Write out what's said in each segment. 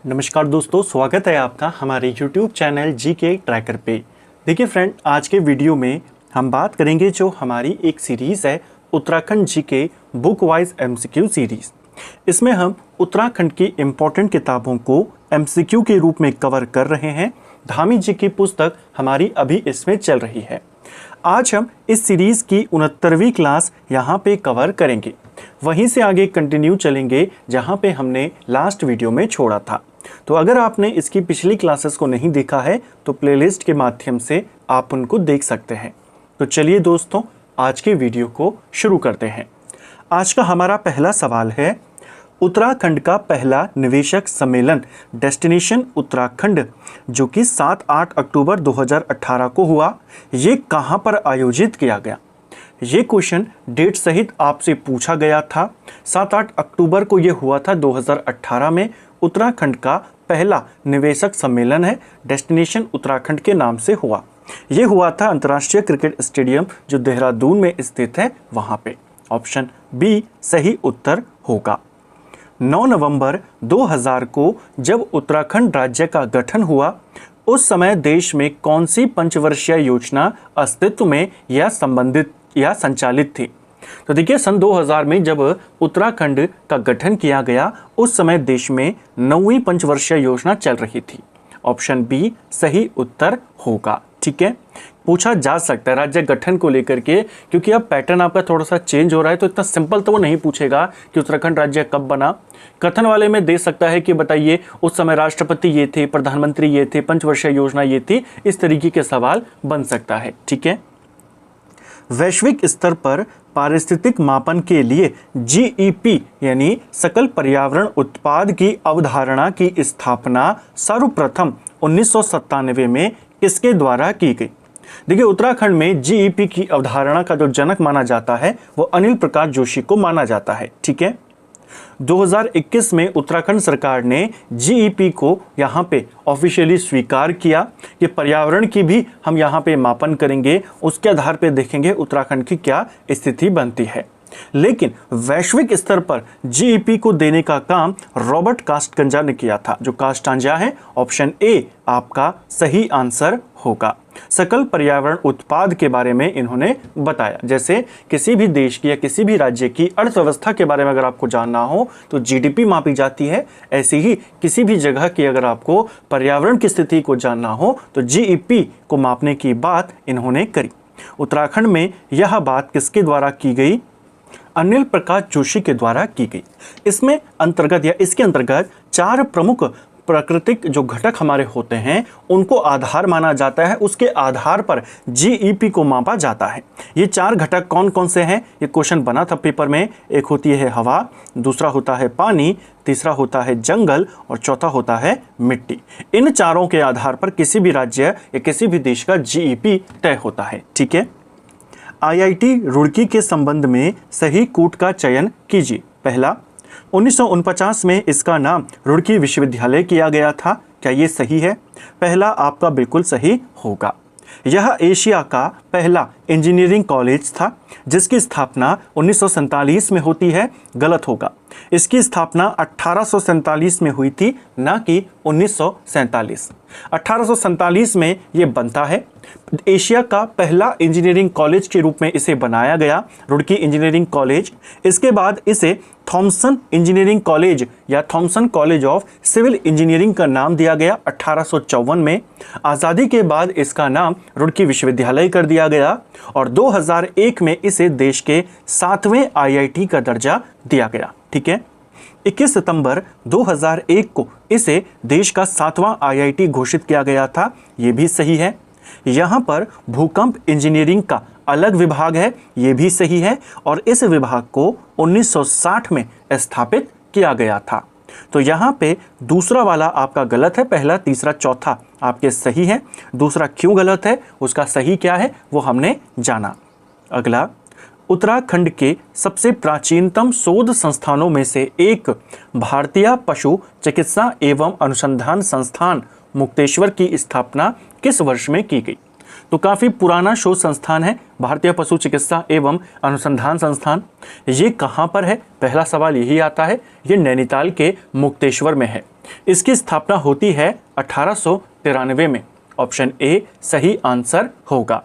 नमस्कार दोस्तों, स्वागत है आपका हमारे YouTube चैनल जीके ट्रैकर पे। देखिए फ्रेंड, आज के वीडियो में हम बात करेंगे जो हमारी एक सीरीज़ है Uttarakhand GK book wise MCQ series. इसमें हम उत्तराखंड की इम्पोर्टेंट किताबों को MCQ के रूप में कवर कर रहे हैं। धामी जी की पुस्तक हमारी अभी इसमें चल रही है। आज हम इस सीरीज़ की 69वीं क्लास यहाँ पे कवर करेंगे। वहीं से आगे कंटिन्यू चलेंगे जहाँ पे हमने लास्ट वीडियो में छोड़ा था। तो अगर आपने इसकी पिछली क्लासेस को नहीं देखा है तो प्लेलिस्ट के माध्यम से आप उनको देख सकते हैं। तो चलिए दोस्तों, आज के वीडियो को शुरू करते हैं। आज का हमारा पहला सवाल है, उत्तराखंड का पहला निवेशक सम्मेलन डेस्टिनेशन उत्तराखंड जो कि 7-8 अक्टूबर 2018 को हुआ, ये कहाँ पर आयोजित किया गया? ये क्वेश्चन डेट सहित आपसे पूछा गया था। 7-8 अक्टूबर को ये हुआ था 2018 में। उत्तराखंड का पहला निवेशक सम्मेलन है, डेस्टिनेशन उत्तराखंड के नाम से हुआ। ये हुआ था अंतर्राष्ट्रीय क्रिकेट स्टेडियम जो देहरादून में स्थित है, वहाँ पे। ऑप्शन बी सही उत्तर होगा। 9 नवंबर 2000 को जब उत्तराखंड राज्य का गठन हुआ, उस समय देश में कौन सी पंचवर्षीय योजना अस्तित्व में या संबंधित या संचालित थी? तो देखिए, सन 2000 में जब उत्तराखंड का गठन किया गया, उस समय देश में 9वीं पंचवर्षीय योजना चल रही थी। ऑप्शन बी सही उत्तर होगा। ठीक है, पूछा जा सकता है राज्य गठन को लेकर के, क्योंकि अब पैटर्न आपका थोड़ा सा चेंज हो रहा है, तो इतना सिंपल तो वो नहीं पूछेगा कि उत्तराखंड राज्य कब बना। कथन वाले में दे सकता है कि बताइए उस समय राष्ट्रपति ये थे, प्रधानमंत्री ये थे, पंचवर्षीय योजना ये थी। इस तरीके के सवाल बन सकता है। ठीक है, वैश्विक स्तर पर पारिस्थितिक मापन के लिए GEP यानी सकल पर्यावरण उत्पाद की अवधारणा की स्थापना सर्वप्रथम 1997 में किसके द्वारा की गई? देखिए, उत्तराखंड में GEP की अवधारणा का जो जनक माना जाता है वो अनिल प्रकाश जोशी को माना जाता है। ठीक है, 2021 में उत्तराखंड सरकार ने GEP को यहाँ पे ऑफिशियली स्वीकार किया कि पर्यावरण की भी हम यहाँ पे मापन करेंगे, उसके आधार पे देखेंगे उत्तराखंड की क्या स्थिति बनती है। लेकिन वैश्विक स्तर पर GEP को देने का काम रॉबर्ट कास्टंजा ने किया था। जो कास्टंजा है, ऑप्शन ए आपका सही आंसर होगा। सकल पर्यावरण उत्पाद के बारे में इन्होंने बताया। जैसे किसी भी देश की या किसी भी राज्य की अर्थव्यवस्था के बारे में अगर आपको जानना हो तो GDP मापी जाती है, ऐसे ही किसी भी जगह की अगर आपको पर्यावरण की स्थिति को जानना हो तो GEP को मापने की बात इन्होंने करी। उत्तराखंड में यह बात किसके द्वारा की गई? अनिल प्रकाश जोशी के द्वारा की गई। इसमें अंतर्गत या इसके अंतर्गत 4 प्रमुख प्राकृतिक जो घटक हमारे होते हैं उनको आधार माना जाता है, उसके आधार पर GEP को मापा जाता है। ये 4 घटक कौन कौन से हैं? ये क्वेश्चन बना था पेपर में। एक होती है हवा, दूसरा होता है पानी, तीसरा होता है जंगल और चौथा होता है मिट्टी। इन चारों के आधार पर किसी भी राज्य या किसी भी देश का GEP तय होता है। ठीक है, IIT रुड़की के संबंध में सही कूट का चयन कीजिए। पहला, 1949 में इसका नाम रुड़की विश्वविद्यालय किया गया था। क्या ये सही है? पहला आपका बिल्कुल सही होगा। यह एशिया का पहला इंजीनियरिंग कॉलेज था जिसकी स्थापना 1947 में होती है। गलत होगा। इसकी स्थापना 1847 में हुई थी, ना कि 1947। 1847 में ये बनता है। एशिया का पहला इंजीनियरिंग कॉलेज के रूप में इसे बनाया गया, रुड़की इंजीनियरिंग कॉलेज। इसके बाद इसे थॉमसन इंजीनियरिंग कॉलेज या Thomson college of civil engineering का नाम दिया गया 1854 में। आज़ादी के बाद इसका नाम रुड़की विश्वविद्यालय कर दिया गया और 2001 में इसे देश के 7वें IIT का दर्जा दिया गया। ठीक है, 21 सितंबर 2001 को इसे देश का 7वां IIT घोषित किया गया था। ये भी सही है। यहाँ पर भूकंप इंजीनियरिंग का अलग विभाग है, ये भी सही है। और इस विभाग को 1960 में स्थापित किया गया था। तो यहाँ पे दूसरा वाला आपका गलत है, पहला, तीसरा, चौथा आपके सही है। दूसरा क्यों गलत है, उसका सही क्या है वो हमने जाना। अगला, उत्तराखंड के सबसे प्राचीनतम शोध संस्थानों में से एक भारतीय पशु चिकित्सा एवं अनुसंधान संस्थान मुक्तेश्वर की स्थापना किस वर्ष में की गई? तो काफ़ी पुराना शोध संस्थान है भारतीय पशु चिकित्सा एवं अनुसंधान संस्थान। ये कहाँ पर है, पहला सवाल यही आता है। ये नैनीताल के मुक्तेश्वर में है। इसकी स्थापना होती है 1893 में। ऑप्शन ए सही आंसर होगा।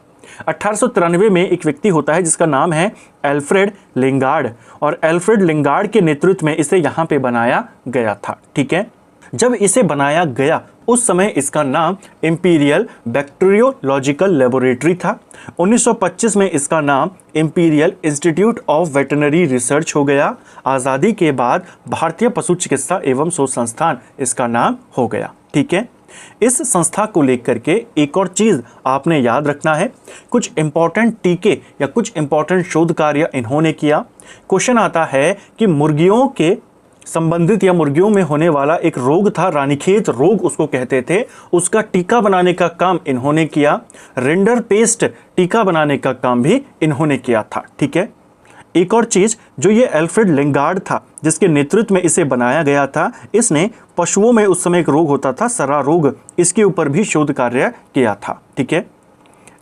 1893 में एक व्यक्ति होता है जिसका नाम है एल्फ्रेड लिंगार्ड, और एल्फ्रेड लिंगार्ड के नेतृत्व में इसे यहाँ पे बनाया गया था। ठीक है, जब इसे बनाया गया उस समय इसका नाम इंपीरियल बैक्टीरियोलॉजिकल लेबोरेटरी था। 1925 में इसका नाम imperial institute of veterinary research हो गया। आज़ादी के बाद भारतीय पशु चिकित्सा एवं शोध संस्थान इसका नाम हो गया। ठीक है, इस संस्था को लेकर के एक और चीज़ आपने याद रखना है, कुछ इंपॉर्टेंट टीके या कुछ इंपॉर्टेंट शोध कार्य इन्होंने किया। क्वेश्चन आता है कि मुर्गियों के संबंधित या मुर्गियों में होने वाला एक रोग था, रानीखेत रोग उसको कहते थे, उसका टीका बनाने का काम इन्होंने किया। रिंडर पेस्ट टीका बनाने का काम भी इन्होंने किया था। ठीक है, एक और चीज़, जो ये एल्फ्रेड लिंगार्ड था जिसके नेतृत्व में इसे बनाया गया था, इसने पशुओं में उस समय एक रोग होता था सरा रोग, इसके ऊपर भी शोध कार्य किया था। ठीक है,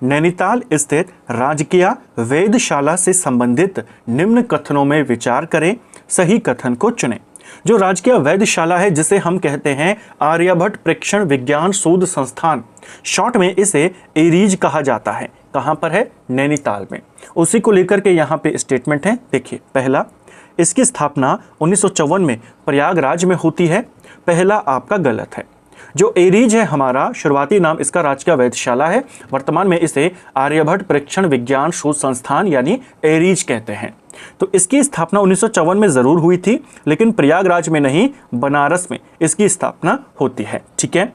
नैनीताल स्थित राजकीय वेधशाला से संबंधित निम्न कथनों में विचार करें, सही कथन को चुनें। जो राजकीय वेधशाला है जिसे हम कहते हैं आर्यभट्ट प्रेक्षण विज्ञान शोध संस्थान, शॉर्ट में इसे एरीज कहा जाता है, कहाँ पर है, नैनीताल में। उसी को लेकर के यहाँ पे स्टेटमेंट है। देखिए, पहला, इसकी स्थापना 1954 में प्रयागराज में होती है। पहला आपका गलत है। जो एरीज है हमारा, शुरुआती नाम इसका राजकीय वेधशाला है, वर्तमान में इसे आर्यभट्ट प्रेक्षण विज्ञान शोध संस्थान यानी एरीज कहते हैं। तो इसकी स्थापना 1954 में ज़रूर हुई थी, लेकिन प्रयागराज में नहीं, बनारस में इसकी स्थापना होती है। ठीक है,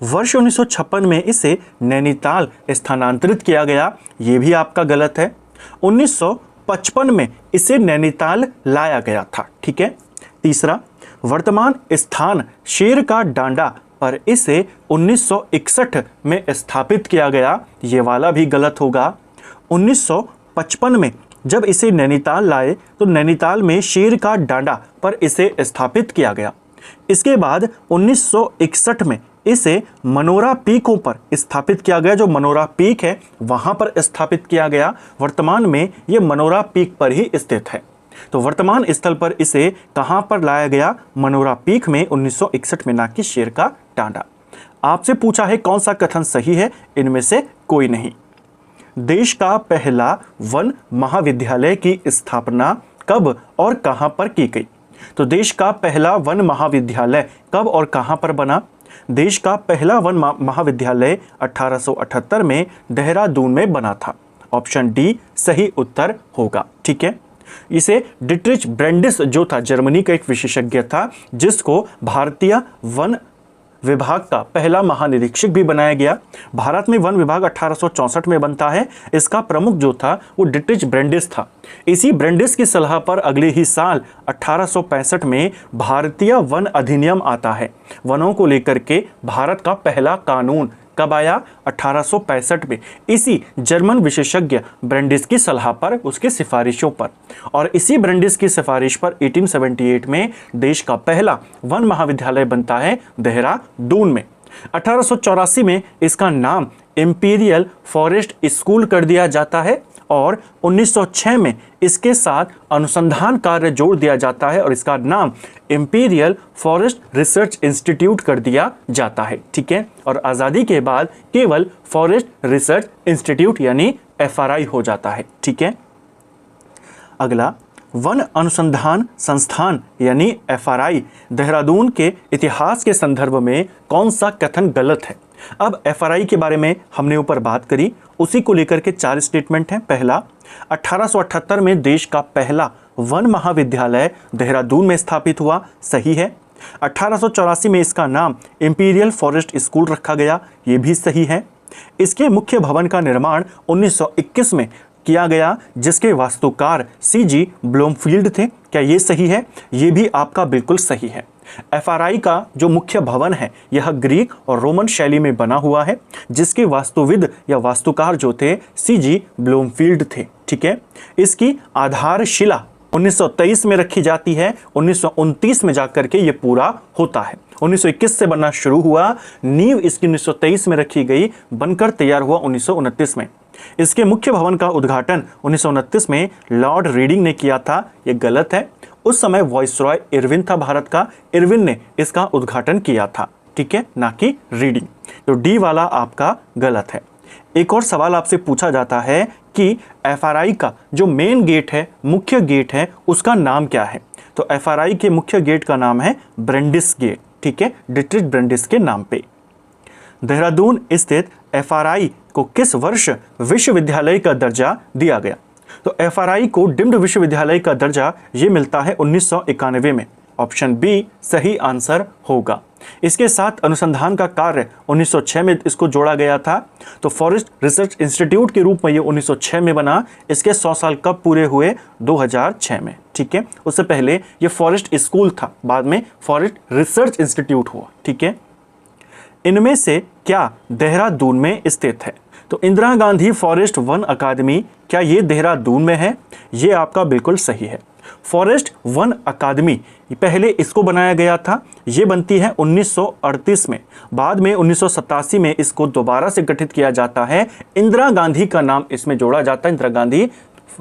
वर्ष 1956 में इसे नैनीताल स्थानांतरित किया गया, ये भी आपका गलत है। 1955 में इसे नैनीताल लाया गया था। ठीक है, तीसरा, वर्तमान स्थान शेर का डांडा पर इसे 1961 में स्थापित किया गया, ये वाला भी गलत होगा। 1955 में जब इसे नैनीताल लाए तो नैनीताल में शेर का डांडा पर इसे स्थापित किया गया। इसके बाद 1961 में इसे मनोरा पीकों पर स्थापित किया गया, जो मनोरा पीक है वहाँ पर स्थापित किया गया। वर्तमान में ये मनोरा पीक पर ही स्थित है। तो वर्तमान स्थल पर इसे कहाँ पर लाया गया, मनोरा पीक में 1961 में, ना कि शेर का डांडा। आपसे पूछा है कौन सा कथन सही है, इनमें से कोई नहीं। देश का पहला वन महाविद्यालय की स्थापना कब और कहां पर की गई? तो देश का पहला वन महाविद्यालय कब और कहां पर बना? देश का पहला वन महाविद्यालय 1878 में देहरादून में बना था। ऑप्शन डी सही उत्तर होगा। ठीक है, इसे डिट्रिच ब्रेंडिस जो था, जर्मनी का एक विशेषज्ञ था, जिसको भारतीय वन विभाग का पहला महानिरीक्षक भी बनाया गया। भारत में वन विभाग 1864 में बनता है। इसका प्रमुख जो था वो डिट्रिच ब्रेंडिस था। इसी ब्रेंडिस की सलाह पर अगले ही साल 1865 में भारतीय वन अधिनियम आता है। वनों को लेकर के भारत का पहला कानून कब आया? 1865 में, इसी जर्मन विशेषज्ञ ब्रेंडिस की सलाह पर, उसके सिफारिशों पर। और इसी ब्रेंडिस की सिफारिश पर 1878 में देश का पहला वन महाविद्यालय बनता है देहरादून में। 1884 में इसका नाम इंपीरियल फॉरेस्ट स्कूल कर दिया जाता है और 1906 में इसके साथ अनुसंधान कार्य जोड़ दिया जाता है और इसका नाम इंपीरियल फॉरेस्ट रिसर्च इंस्टीट्यूट कर दिया जाता है। ठीक है, और आज़ादी के बाद केवल फॉरेस्ट रिसर्च इंस्टीट्यूट यानी FRI हो जाता है। ठीक है, अगला, वन अनुसंधान संस्थान यानी FRI देहरादून के इतिहास के संदर्भ में कौन सा कथन गलत है? अब FRI के बारे में हमने ऊपर बात करी, उसी को लेकर के 4 स्टेटमेंट हैं। पहला, 1878 में देश का पहला वन महाविद्यालय देहरादून में स्थापित हुआ, सही है। 1884 में इसका नाम इंपीरियल फॉरेस्ट स्कूल रखा गया, ये भी सही है। इसके मुख्य भवन का निर्माण 1921 में किया गया, जिसके वास्तुकार CG ब्लूमफील्ड थे, क्या ये सही है? ये भी आपका बिल्कुल सही है। FRI का जो मुख्य भवन है यह ग्रीक और रोमन शैली में बना हुआ है, जिसके वास्तुविद या वास्तुकार जो थे CG ब्लूमफील्ड थे। ठीक है, इसकी आधारशिला 1923 में रखी जाती है, 1929 में जाकर के ये पूरा होता है। 1921 से बनना शुरू हुआ, नींव इसकी 1923 में रखी गई, बनकर तैयार हुआ 1929 में। इसके मुख्य भवन का उद्घाटन 1929 में लॉर्ड रीडिंग ने किया था। ये गलत है, उस समय वाइसरॉय इरविन था भारत का, इरविन ने इसका उद्घाटन किया था, ठीक है, ना कि रीडिंग। तो डी वाला आपका गलत है। एक और सवाल आपसे पूछा जाता है कि एफआरआई का जो मेन गेट है, मुख्य गेट है, उसका नाम क्या है? तो एफआरआई के मुख्य गेट का नाम है ब्रेंडिस गेट, ठीक है, डिट्रिच ब्रेंडिस के नाम पे। देहरादून स्थित एफआरआई को किस वर्ष विश्वविद्यालय का दर्जा दिया गया? तो एफआरआई को डीम्ड विश्वविद्यालय का दर्जा ये मिलता है 1991 में। ऑप्शन बी सही आंसर होगा। इसके साथ अनुसंधान का कार्य 1906 में इसको जोड़ा गया था। तो फॉरेस्ट रिसर्च इंस्टीट्यूट के रूप में ये 1906 में बना। इसके 100 साल कब पूरे हुए? 2006 में, ठीक है। उससे पहले ये फॉरेस्ट स्कूल था, बाद में फॉरेस्ट रिसर्च इंस्टीट्यूट हुआ, ठीक है। इनमें से क्या देहरादून में स्थित है? तो इंदिरा गांधी फॉरेस्ट वन अकादमी, क्या ये देहरादून में है? ये आपका बिल्कुल सही है। फॉरेस्ट वन अकादमी पहले इसको बनाया गया था, ये बनती है 1938 में, बाद में 1987 में इसको दोबारा से गठित किया जाता है। इंदिरा गांधी का नाम इसमें जोड़ा जाता है, इंदिरा गांधी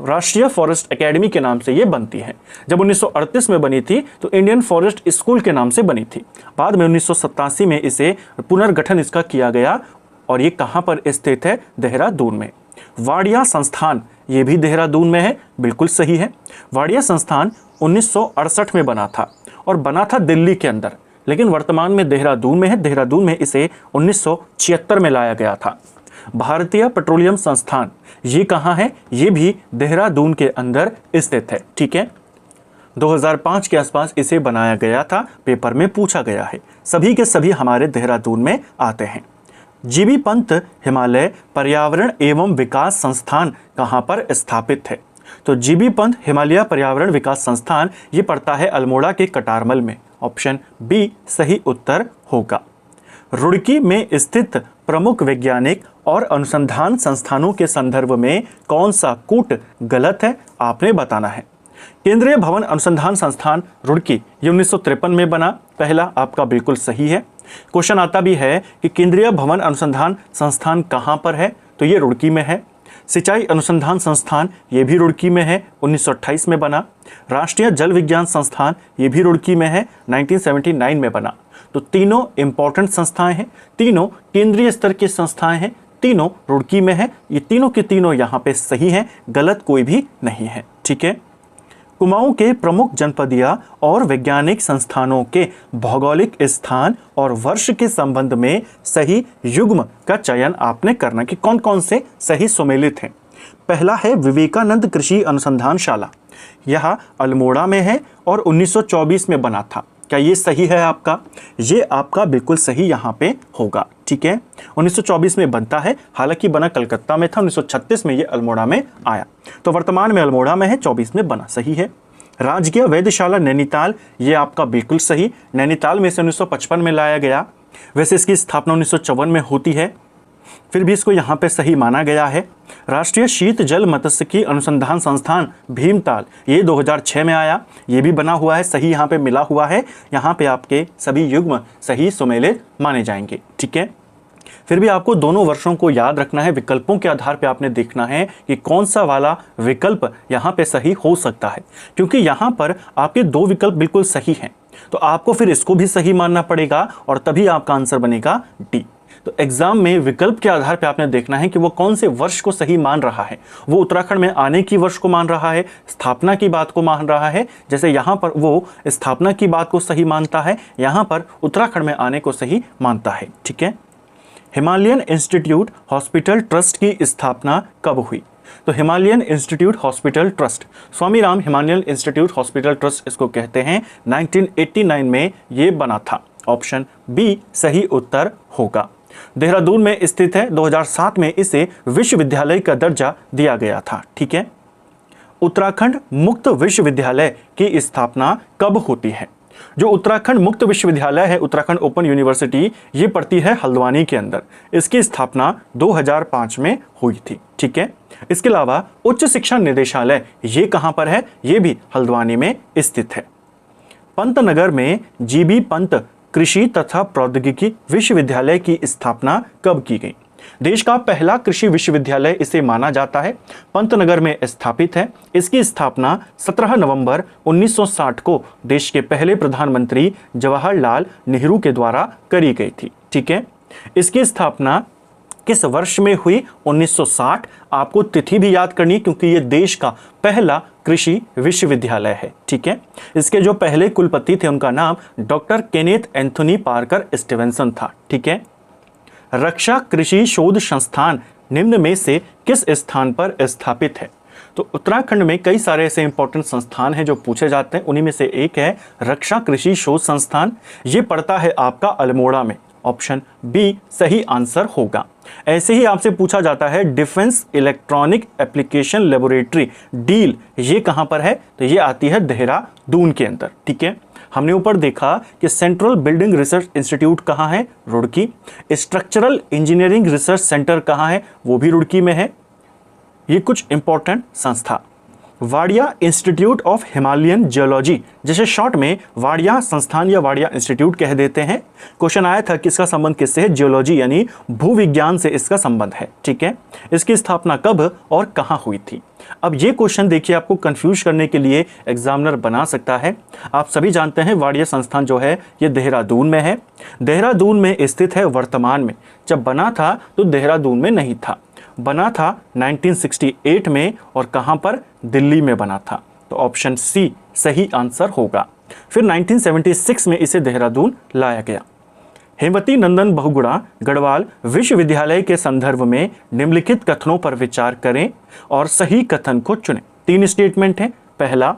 राष्ट्रीय फॉरेस्ट एकेडमी के नाम से ये बनती है। जब 1938 में बनी थी तो इंडियन फॉरेस्ट स्कूल के नाम से बनी थी, बाद में 1987 में इसे पुनर्गठन इसका किया गया। और ये कहाँ पर स्थित है? देहरादून में। वाडिया संस्थान, ये भी देहरादून में है, बिल्कुल सही है। वाडिया संस्थान 1968 में बना था और बना था दिल्ली के अंदर, लेकिन वर्तमान में देहरादून में है। देहरादून में इसे 1976 में लाया गया था। भारतीय पेट्रोलियम संस्थान, ये कहाँ है? ये भी देहरादून के अंदर स्थित है, ठीक है। 2005 के आसपास इसे बनाया गया था, पेपर में पूछा गया है। सभी के सभी हमारे देहरादून में आते हैं। जीबी पंत हिमालय पर्यावरण एवं विकास संस्थान कहाँ पर स्थापित है? तो जीबी पंत हिमालय पर्यावरण विकास संस्थान ये पड़ता है अल्मोड़ा के कटारमल में। ऑप्शन बी सही उत्तर होगा। रुड़की में स्थित प्रमुख वैज्ञानिक और अनुसंधान संस्थानों के संदर्भ में कौन सा कूट गलत है? आपने बताना है। केंद्रीय भवन अनुसंधान संस्थान रुड़की ये 1953 में बना, पहला आपका बिल्कुल सही है। क्वेश्चन आता भी है कि केंद्रीय भवन अनुसंधान संस्थान कहाँ पर है? तो ये रुड़की में है। सिंचाई अनुसंधान संस्थान ये भी रुड़की में है, 1928 में बना। राष्ट्रीय जल विज्ञान संस्थान ये भी रुड़की में है, 1979 में बना। तो तीनों इंपॉर्टेंट संस्थाएं हैं, तीनों केंद्रीय स्तर की संस्थाएं हैं, तीनों रुड़की में है। ये तीनों के तीनों यहाँ पे सही हैं, गलत कोई भी नहीं है, ठीक है। कुमाऊं के प्रमुख जनपदीय और वैज्ञानिक संस्थानों के भौगोलिक स्थान और वर्ष के संबंध में सही युग्म का चयन आपने करना कि कौन कौन से सही सुमेलित हैं। पहला है विवेकानंद कृषि अनुसंधानशाला, यह अल्मोड़ा में है और 1924 में बना था। क्या ये सही है आपका? ये आपका बिल्कुल सही यहाँ पे होगा, ठीक है। 1924 में बनता है, हालांकि बना कलकत्ता में था, 1936 में ये अल्मोड़ा में आया। तो वर्तमान में अल्मोड़ा में है, 24 में बना, सही है। राजकीय वेधशाला नैनीताल, ये आपका बिल्कुल सही। नैनीताल में से 1955 में लाया गया। वैसे इसकी स्थापना 1954 में होती है, फिर भी इसको यहाँ पे सही माना गया है। राष्ट्रीय शीत जल मत्स्यिकी अनुसंधान संस्थान भीमताल, ये 2006 में आया, ये भी बना हुआ है, सही यहाँ पे मिला हुआ है। यहाँ पे आपके सभी युग्म सही सुमेलित माने जाएंगे, ठीक है। फिर भी आपको दोनों वर्षों को याद रखना है, विकल्पों के आधार पे आपने देखना है कि कौन सा वाला विकल्प यहाँ पे सही हो सकता है, क्योंकि यहाँ पर आपके दो विकल्प बिल्कुल सही हैं। तो आपको फिर इसको भी सही मानना पड़ेगा और तभी आपका आंसर बनेगा डी। तो एग्जाम में विकल्प के आधार पे आपने देखना है कि वो कौन से वर्ष को सही मान रहा है। वो उत्तराखंड में आने की वर्ष को मान रहा है, स्थापना की बात को मान रहा है। जैसे यहाँ पर वो स्थापना की बात को सही मानता है, यहाँ पर उत्तराखंड में आने को सही मानता है, ठीक है। हिमालयन इंस्टीट्यूट हॉस्पिटल ट्रस्ट की स्थापना कब हुई? तो Himalayan institute hospital trust, Swami Ram Himalayan institute hospital trust इसको कहते हैं, 1989 में ये बना था। ऑप्शन बी सही उत्तर होगा। देहरादून में स्थित है, 2007 में इसे विश्वविद्यालय का दर्जा दिया गया था, ठीक है। उत्तराखंड मुक्त विश्वविद्यालय की स्थापना कब होती है? जो उत्तराखंड मुक्त विश्वविद्यालय है, उत्तराखंड ओपन यूनिवर्सिटी, ये पड़ती है हल्द्वानी के अंदर। इसकी स्थापना 2005 में हुई थी। ठीक है, इसके अलावा उच्च शिक्षा निदेशालय ये कहां पर है? ये भी हल्द्वानी में स्थित है। पंतनगर में जीबी पंत कृषि तथा प्रौद्योगिकी विश्वविद्यालय की स्थापना कब की गई? देश का पहला कृषि विश्वविद्यालय इसे माना जाता है, पंतनगर में स्थापित है। इसकी स्थापना 17 नवंबर 1960 को देश के पहले प्रधानमंत्री जवाहरलाल नेहरू के द्वारा करी गई थी। ठीक है, इसकी स्थापना किस वर्ष में हुई? 1960। आपको तिथि भी याद करनी है क्योंकि ये देश का पहला कृषि विश्वविद्यालय है। ठीक है, इसके जो पहले कुलपति थे उनका नाम doctor Kenneth Anthony Parker Stevenson था। ठीक है, रक्षा कृषि शोध संस्थान निम्न में से किस स्थान पर स्थापित है? तो उत्तराखंड में कई सारे ऐसे इंपॉर्टेंट संस्थान हैं जो पूछे जाते हैं, उन्हीं में से एक है रक्षा कृषि शोध संस्थान। ये पड़ता है आपका अल्मोड़ा में। ऑप्शन बी सही आंसर होगा। ऐसे ही आपसे पूछा जाता है defence electronic application laboratory deal, ये कहां पर है? तो ये आती है देहरादून के अंदर। ठीक है, हमने ऊपर देखा कि सेंट्रल बिल्डिंग रिसर्च इंस्टीट्यूट कहां है? Roorkee. Structural engineering research centre कहां है? वो भी रुड़की में है। ये कुछ इंपॉर्टेंट संस्था। Wadia institute of Himalayan geology, जैसे शॉर्ट में वाडिया संस्थान या वाडिया इंस्टीट्यूट कह देते हैं। क्वेश्चन आया था कि इसका संबंध किससे है? जियोलॉजी यानी भूविज्ञान से इसका संबंध है। ठीक है, इसकी स्थापना कब और कहां हुई थी? अब ये क्वेश्चन देखिए, आपको कंफ्यूज करने के लिए एग्जामिनर बना सकता है। आप सभी जानते हैं वाडिया संस्थान जो है ये देहरादून में है। देहरादून में स्थित है वर्तमान में। जब बना था तो देहरादून में नहीं था, बना था 1968 में। और कहां पर? दिल्ली में बना था। तो ऑप्शन सी सही आंसर होगा। फिर 1976 में इसे देहरादून लाया गया। हेमवती नंदन बहुगुणा गढ़वाल विश्वविद्यालय के संदर्भ में निम्नलिखित कथनों पर विचार करें और सही कथन को चुनें। 3 स्टेटमेंट हैं। पहला,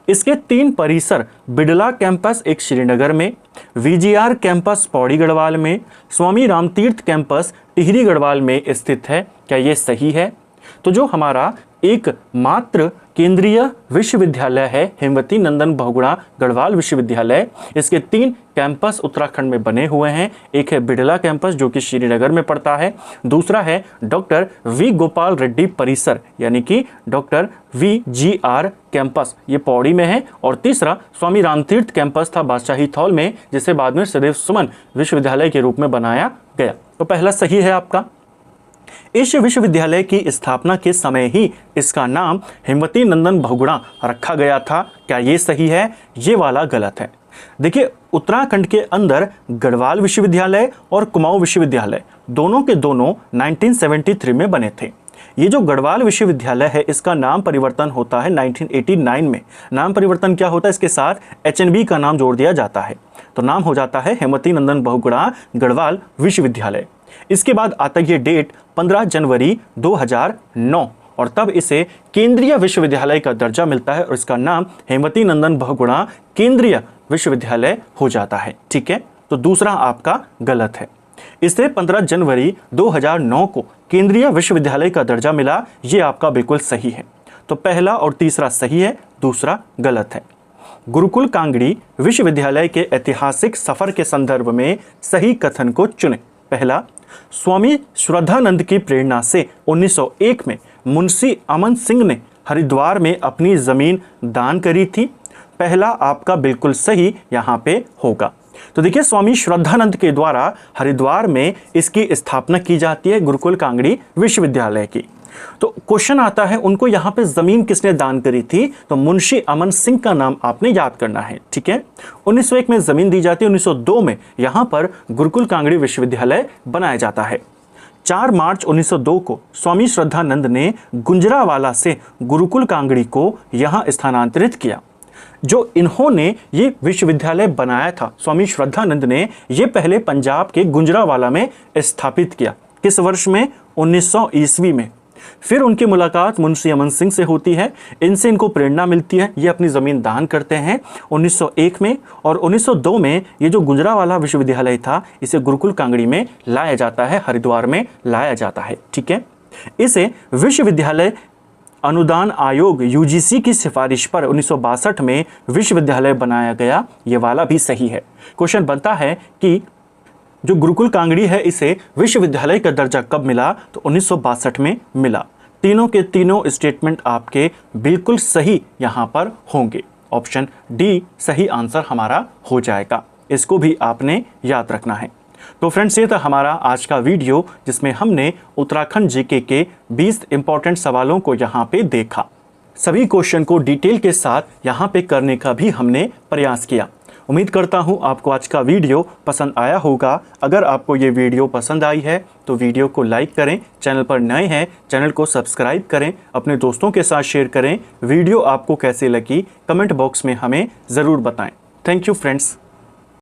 इसके 3 परिसर बिड़ला कैंपस एक श्रीनगर में, वीजीआर कैंपस पौड़ी गढ़वाल में, स्वामी रामतीर्थ कैंपस टिहरी गढ़वाल में स्थित है। क्या ये सही है? तो जो हमारा एक मात्र केंद्रीय विश्वविद्यालय है हेमवती नंदन बहुगुणा गढ़वाल विश्वविद्यालय, इसके 3 कैंपस उत्तराखंड में बने हुए हैं। एक है बिड़ला कैंपस जो कि श्रीनगर में पड़ता है, दूसरा है डॉक्टर वी गोपाल रेड्डी परिसर यानी कि डॉक्टर वीजीआर कैंपस, ये पौड़ी में है, और तीसरा स्वामी रामतीर्थ कैंपस था बादशाही थौल में, जिसे बाद में सदैव सुमन विश्वविद्यालय के रूप में बनाया गया। तो पहला सही है आपका। इस विश्वविद्यालय की स्थापना के समय ही इसका नाम हेमवती नंदन बहुगुणा रखा गया था। क्या ये सही है? ये वाला गलत है। देखिए, उत्तराखंड के अंदर गढ़वाल विश्वविद्यालय और कुमाऊं विश्वविद्यालय दोनों के दोनों 1973 में बने थे। ये जो गढ़वाल विश्वविद्यालय है इसका नाम परिवर्तन होता है 1989 में। नाम परिवर्तन क्या होता है? इसके साथ एचएनबी का नाम जोड़ दिया जाता है, तो नाम हो जाता है हेमवती नंदन बहुगुणा गढ़वाल विश्वविद्यालय। इसके बाद आता ये डेट 15 जनवरी 2009 और तब इसे केंद्रीय विश्वविद्यालय का दर्जा मिलता है और इसका नाम हेमवती नंदन बहुगुणा केंद्रीय विश्वविद्यालय हो जाता है। ठीक है, तो दूसरा आपका गलत है। इसे 15 जनवरी 2009 को केंद्रीय विश्वविद्यालय का दर्जा मिला, ये आपका बिल्कुल सही है। तो पहला और तीसरा सही है, दूसरा गलत है। गुरुकुल कांगड़ी विश्वविद्यालय के ऐतिहासिक सफर के संदर्भ में सही कथन को चुनें। पहला, स्वामी श्रद्धानंद की प्रेरणा से 1901 में मुंशी अमन सिंह ने हरिद्वार में अपनी जमीन दान करी थी। पहला आपका बिल्कुल सही यहाँ पे होगा। तो देखिए, स्वामी श्रद्धानंद के द्वारा हरिद्वार में इसकी स्थापना की जाती है गुरुकुल कांगड़ी विश्वविद्यालय की। तो क्वेश्चन आता है उनको यहाँ पे जमीन किसने दान करी थी? तो मुंशी अमन सिंह का नाम आपने याद करना है। ठीक है, 1901 में जमीन दी जाती है, 1902 में यहाँ पर गुरुकुल कांगड़ी विश्वविद्यालय बनाया जाता है। 4 मार्च 1902 को स्वामी श्रद्धानंद ने गुंजरावाला से गुरुकुल कांगड़ी को यहाँ स्थानांतरित किया। जो इन्होंने ये विश्वविद्यालय बनाया था, स्वामी श्रद्धानंद ने ये पहले पंजाब के गुंजरावाला में स्थापित किया। किस वर्ष में? 1900 ईस्वी में। फिर उनकी मुलाकात मुंशी अमन सिंह से होती है, इनसे इनको प्रेरणा मिलती है, ये अपनी ज़मीन दान करते हैं 1901 में। और 1902 में ये जो गुंजरावाला विश्वविद्यालय था इसे गुरुकुल कांगड़ी में लाया जाता है, हरिद्वार में लाया जाता है। ठीक है, इसे विश्वविद्यालय अनुदान आयोग यूजीसी की सिफारिश पर 1962 में विश्वविद्यालय बनाया गया, ये वाला भी सही है। क्वेश्चन बनता है कि जो गुरुकुल कांगड़ी है इसे विश्वविद्यालय का दर्जा कब मिला, तो 1962 में मिला। तीनों के तीनों स्टेटमेंट आपके बिल्कुल सही यहाँ पर होंगे। ऑप्शन डी सही आंसर हमारा हो जाएगा, इसको भी आपने याद रखना है। तो फ्रेंड्स, ये था हमारा आज का वीडियो जिसमें हमने उत्तराखंड जीके के 20 इंपॉर्टेंट सवालों को यहाँ पे देखा। सभी क्वेश्चन को डिटेल के साथ यहाँ पे करने का भी हमने प्रयास किया। उम्मीद करता हूँ आपको आज का वीडियो पसंद आया होगा। अगर आपको ये वीडियो पसंद आई है तो वीडियो को लाइक करें, चैनल पर नए हैं चैनल को सब्सक्राइब करें, अपने दोस्तों के साथ शेयर करें। वीडियो आपको कैसे लगी कमेंट बॉक्स में हमें ज़रूर बताएं। Thank you friends.